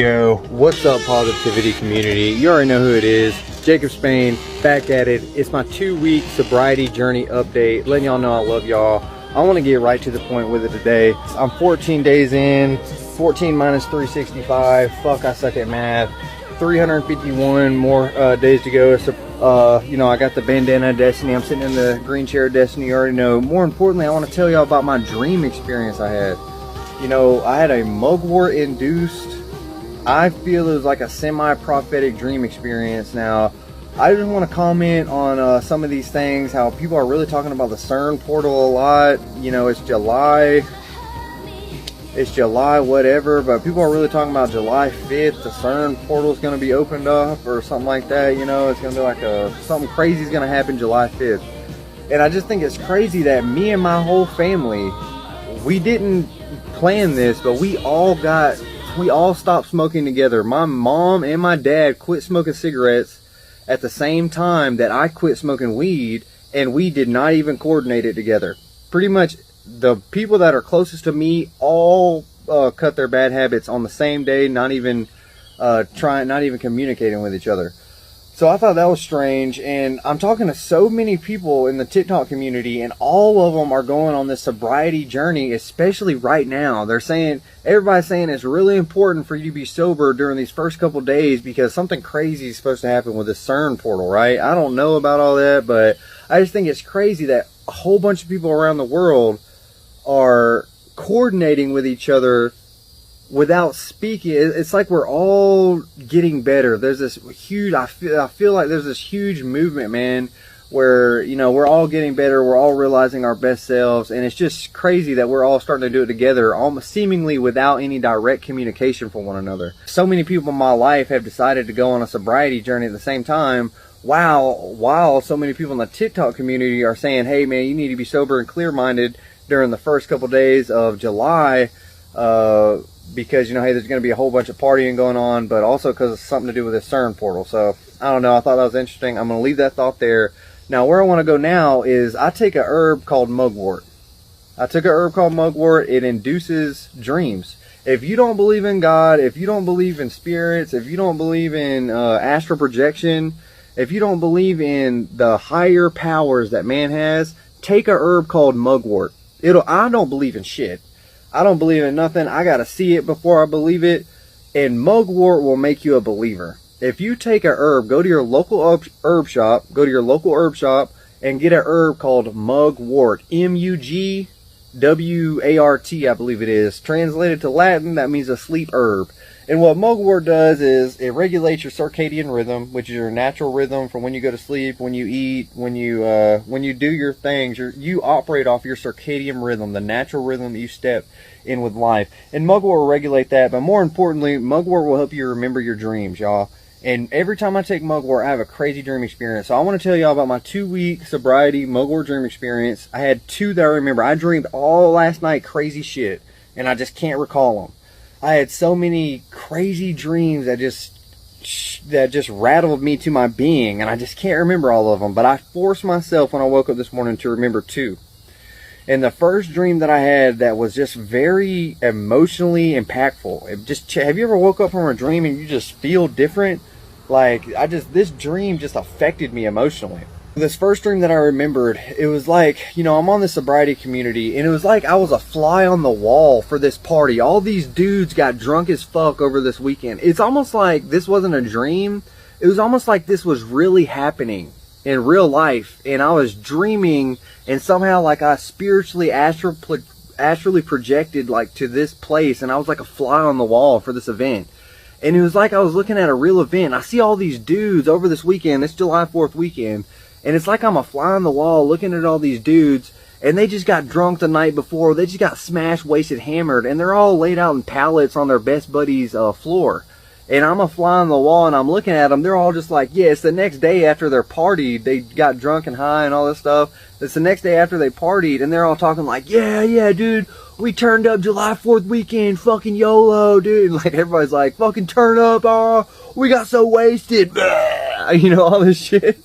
Yo, what's up, positivity community? You already know who it is. Jacob Spain, back at it. It's my 2-week sobriety journey update, letting y'all know I love y'all. I want to get right to the point with it today. I'm 14 days in, 14 minus 365. Fuck, I suck at math. 351 more days to go. So, you know, I got the bandana of destiny. I'm sitting in the green chair of destiny. You already know. More importantly, I want to tell y'all about my dream experience I had. You know, I had a mugwort induced, I feel it was like a semi-prophetic dream experience. Now, I just want to comment on some of these things, how people are really talking about the CERN portal a lot. You know, it's July whatever, but people are really talking about July 5th, the CERN portal is going to be opened up or something like that. You know, it's going to be like something crazy is going to happen July 5th. And I just think it's crazy that me and my whole family, we didn't plan this, but we all stopped smoking together. My mom and my dad quit smoking cigarettes at the same time that I quit smoking weed, and we did not even coordinate it together. Pretty much the people that are closest to me all cut their bad habits on the same day, not even communicating with each other. So I thought that was strange, and I'm talking to so many people in the TikTok community, and all of them are going on this sobriety journey, especially right now. They're saying, everybody's saying it's really important for you to be sober during these first couple days because something crazy is supposed to happen with this CERN portal, right? I don't know about all that, but I just think it's crazy that a whole bunch of people around the world are coordinating with each other without speaking. It's like we're all getting better. There's this huge, I feel like there's this huge movement, man, where, you know, we're all getting better. We're all realizing our best selves. And it's just crazy that we're all starting to do it together, almost seemingly without any direct communication from one another. So many people in my life have decided to go on a sobriety journey at the same time, while so many people in the TikTok community are saying, hey man, you need to be sober and clear-minded during the first couple days of July, because, you know, hey, there's going to be a whole bunch of partying going on, but also because it's something to do with this CERN portal. So, I don't know. I thought that was interesting. I'm going to leave that thought there. Now, where I want to go now is I take a herb called mugwort. I took an herb called mugwort. It induces dreams. If you don't believe in God, if you don't believe in spirits, if you don't believe in astral projection, if you don't believe in the higher powers that man has, take a herb called mugwort. I don't believe in shit. I don't believe in nothing. I got to see it before I believe it. And mugwort will make you a believer. If you take a herb, go to your local herb shop, and get an herb called mugwort. M-U-G-W-A-R-T, I believe it is. Translated to Latin, that means a sleep herb. And what mugwort does is it regulates your circadian rhythm, which is your natural rhythm from when you go to sleep, when you eat, when you do your things. You operate off your circadian rhythm, the natural rhythm that you step in with life. And mugwort will regulate that, but more importantly, mugwort will help you remember your dreams, y'all. And every time I take mugwort, I have a crazy dream experience. So I want to tell y'all about my 2-week sobriety mugwort dream experience. I had 2 that I remember. I dreamed all last night crazy shit, and I just can't recall them. I had so many crazy dreams that just rattled me to my being, and I just can't remember all of them. But I forced myself when I woke up this morning to remember 2. And the first dream that I had that was just very emotionally impactful. Have you ever woke up from a dream and you just feel different? Like, this dream just affected me emotionally. This first dream that I remembered, it was like, you know, I'm on the sobriety community, and it was like I was a fly on the wall for this party. All these dudes got drunk as fuck over this weekend. It's almost like this wasn't a dream. It was almost like this was really happening in real life, and I was dreaming, and somehow like I spiritually astrally projected like to this place, and I was like a fly on the wall for this event. And it was like I was looking at a real event. I see all these dudes over this weekend, it's July 4th weekend, and it's like I'm a fly on the wall looking at all these dudes, and they just got drunk the night before. They just got smashed, wasted, hammered, and they're all laid out in pallets on their best buddy's floor. And I'm a fly on the wall, and I'm looking at them. They're all just like, yeah, it's the next day after their party. They got drunk and high and all this stuff. It's the next day after they partied, and they're all talking like, yeah, dude, we turned up July 4th weekend, fucking YOLO, dude. And like, everybody's like, fucking turn up, we got so wasted, you know, all this shit.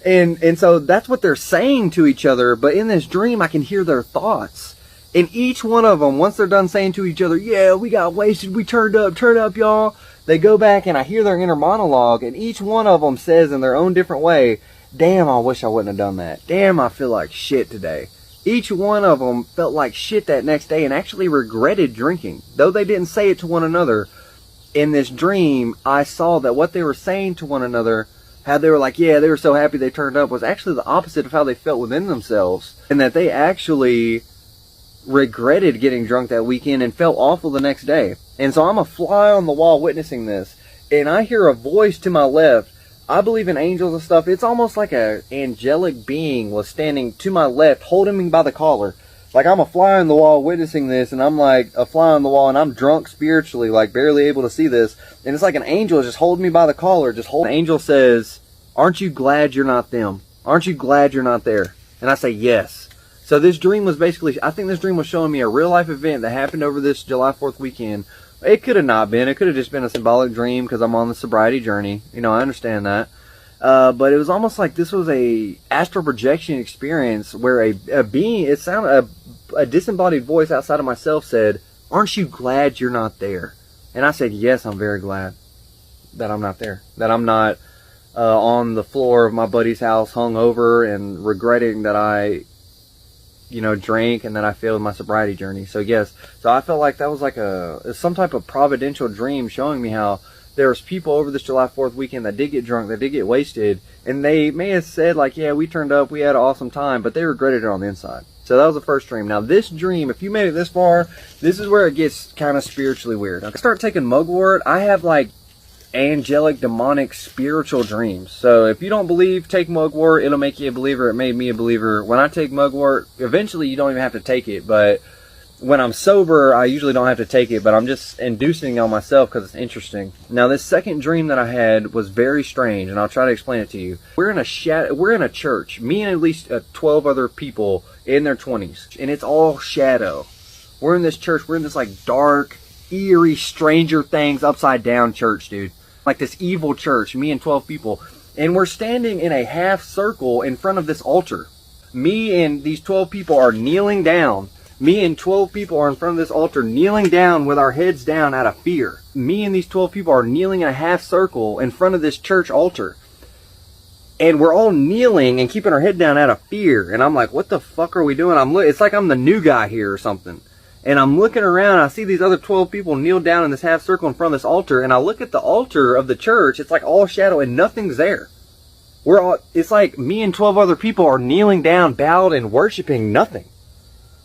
And so that's what they're saying to each other. But in this dream, I can hear their thoughts. And each one of them, once they're done saying to each other, yeah, we got wasted, we turned up y'all, they go back and I hear their inner monologue, and each one of them says in their own different way, damn, I wish I wouldn't have done that. Damn, I feel like shit today. Each one of them felt like shit that next day and actually regretted drinking. Though they didn't say it to one another, in this dream, I saw that what they were saying to one another, how they were like, yeah, they were so happy they turned up, was actually the opposite of how they felt within themselves. And that they actually regretted getting drunk that weekend and felt awful the next day. And so I'm a fly on the wall witnessing this, and I hear a voice to my left. I believe in angels and stuff. It's almost like an angelic being was standing to my left, holding me by the collar. Like I'm a fly on the wall witnessing this, and I'm like a fly on the wall, and I'm drunk spiritually, like barely able to see this. And it's like an angel just holding me by the collar, just holding. The angel says, aren't you glad you're not them? Aren't you glad you're not there? And I say, yes. So this dream was basically, I think this dream was showing me a real life event that happened over this July 4th weekend. It could have not been. It could have just been a symbolic dream because I'm on the sobriety journey. You know, I understand that. But it was almost like this was a astral projection experience where a being, it sounded, a disembodied voice outside of myself said, aren't you glad you're not there? And I said, yes, I'm very glad that I'm not there. That I'm not on the floor of my buddy's house hungover and regretting that I, you know, drank and that I failed my sobriety journey. So yes, so I felt like that was like some type of providential dream showing me how there was people over this July 4th weekend that did get drunk, that did get wasted, and they may have said like, yeah, we turned up, we had an awesome time, but they regretted it on the inside. So that was the first dream. Now this dream, if you made it this far, this is where it gets kind of spiritually weird. I start taking mugwort. I have like angelic, demonic, spiritual dreams. So if you don't believe, take mugwort. It'll make you a believer. It made me a believer. When I take mugwort, eventually you don't even have to take it, but when I'm sober, I usually don't have to take it, but I'm just inducing it on myself because it's interesting. Now this second dream that I had was very strange, and I'll try to explain it to you. We're in a church, me and at least 12 other people in their 20s, and it's all shadow. We're in this church, we're in this like dark, eerie, Stranger Things upside down church, dude. Like this evil church, me and 12 people. And we're standing in a half circle in front of this altar. Me and these 12 people are kneeling down. Me and 12 people are in front of this altar kneeling down with our heads down out of fear. Me and these 12 people are kneeling in a half circle in front of this church altar. And we're all kneeling and keeping our head down out of fear. And I'm like, what the fuck are we doing? It's like I'm the new guy here or something. And I'm looking around, I see these other 12 people kneel down in this half circle in front of this altar, and I look at the altar of the church, it's like all shadow and nothing's there. It's like me and 12 other people are kneeling down, bowed, and worshiping nothing.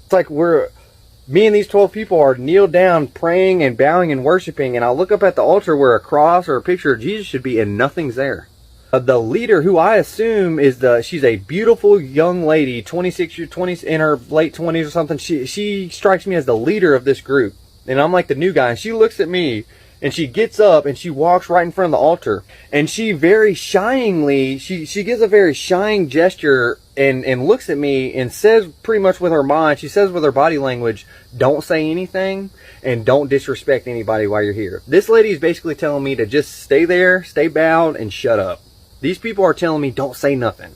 It's like me and these 12 people are kneeled down, praying and bowing and worshiping, and I look up at the altar where a cross or a picture of Jesus should be, and nothing's there. The leader, who I assume is she's a beautiful young lady, 26 years, 20 in her late 20s or something. She strikes me as the leader of this group, and I'm like the new guy. And she looks at me, and she gets up and she walks right in front of the altar, and she very shyingly, she gives a very shying gesture and looks at me and says pretty much with her mind, she says with her body language, don't say anything and don't disrespect anybody while you're here. This lady is basically telling me to just stay there, stay bowed, and shut up. These people are telling me don't say nothing.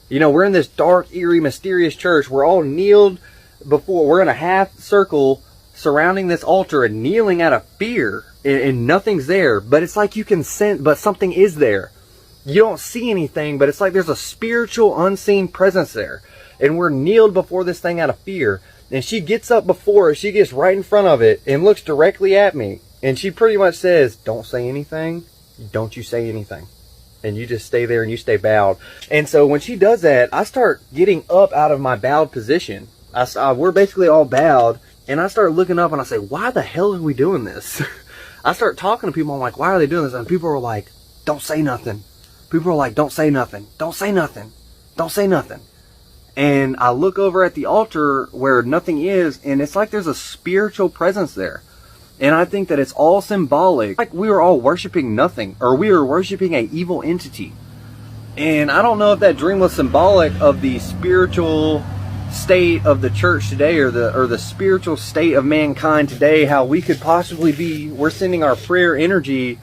You know, we're in this dark, eerie, mysterious church. We're all kneeled before. We're in a half circle surrounding this altar and kneeling out of fear, and nothing's there. But it's like you can sense, but something is there. You don't see anything, but it's like there's a spiritual, unseen presence there. And we're kneeled before this thing out of fear. And she gets up before it. She gets right in front of it and looks directly at me. And she pretty much says, don't say anything. Don't you say anything. And you just stay there and you stay bowed. And so when she does that, I start getting up out of my bowed position. We're basically all bowed. And I start looking up and I say, why the hell are we doing this? I start talking to people. I'm like, why are they doing this? And people are like, don't say nothing. People are like, don't say nothing. Don't say nothing. Don't say nothing. And I look over at the altar where nothing is, and it's like there's a spiritual presence there. And I think that it's all symbolic. Like we were all worshiping nothing, or we were worshiping an evil entity. And I don't know if that dream was symbolic of the spiritual state of the church today, or the spiritual state of mankind today, how we could possibly be, we're sending our prayer energy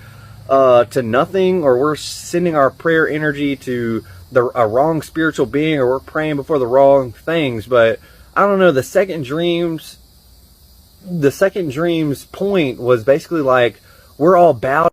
to nothing, or we're sending our prayer energy to a wrong spiritual being, or we're praying before the wrong things. But I don't know, the second dream's point was basically like, we're all bowed